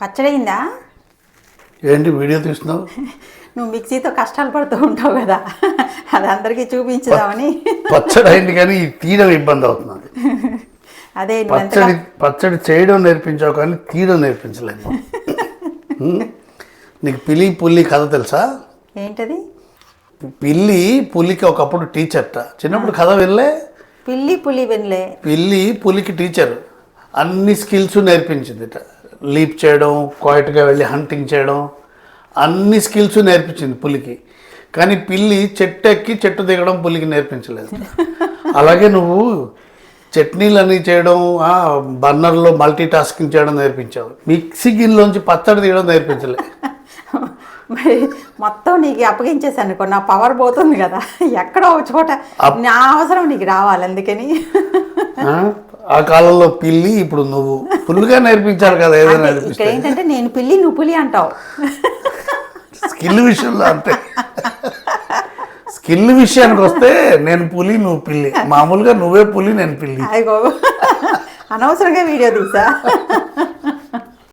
పచ్చడి అయిందా? ఏంటి వీడియో తీస్తున్నావు? నువ్వు మిక్సీతో కష్టాలు పడుతూ ఉంటావు కదా, అది అందరికీ చూపించుదామని. పచ్చడి అయింది కానీ తీయడం ఇబ్బంది అవుతుంది. అదే పచ్చడి చేయడం నేర్పించావు కానీ తీయడం నేర్పించలేము. నీకు పిల్లి పుల్లి కథ తెలుసా? ఏంటది? పిల్లి పులికి ఒకప్పుడు టీచర్ట. చిన్నప్పుడు కథ వినలే? పిల్లి పులి వినలే. పిల్లి పులికి టీచర్, అన్ని స్కిల్స్ నేర్పించిందిట. లీప్ చేయడం, క్వైట్గా వెళ్ళి హంటింగ్ చేయడం, అన్ని స్కిల్స్ నేర్పించింది పులికి. కానీ పిల్లి చెట్టు ఎక్కి చెట్టు దిగడం పులికి నేర్పించలేదు. అలాగే నువ్వు చట్నీలన్నీ చేయడం, బర్నర్లో మల్టీ టాస్కింగ్ చేయడం నేర్పించావు, మిక్సీ గిన్నెలోంచి పచ్చడి తీయడం నేర్పించలే. మరి మొత్తం నీకు అప్పగించేసాను అనుకో, నా పవర్ పోతుంది కదా. ఎక్కడో ఒక చోట నా అవసరం నీకు రావాలి, అందుకని. ఆ కాలంలో పిల్లి, ఇప్పుడు నువ్వు ఫుల్గా నేర్పించాలి కదా. ఏదైనా ఇక్కడ ఏంటంటే నేను పిల్లి, నువ్వు పులి అంటావు. స్కిల్ విషయంలో అంతే. స్కిల్ విషయానికి వస్తే నేను పులి, నువ్వు పిల్లి. మామూలుగా నువ్వే పులి, నేను పిల్లి. అనవసరంగా వీడియో తీసా.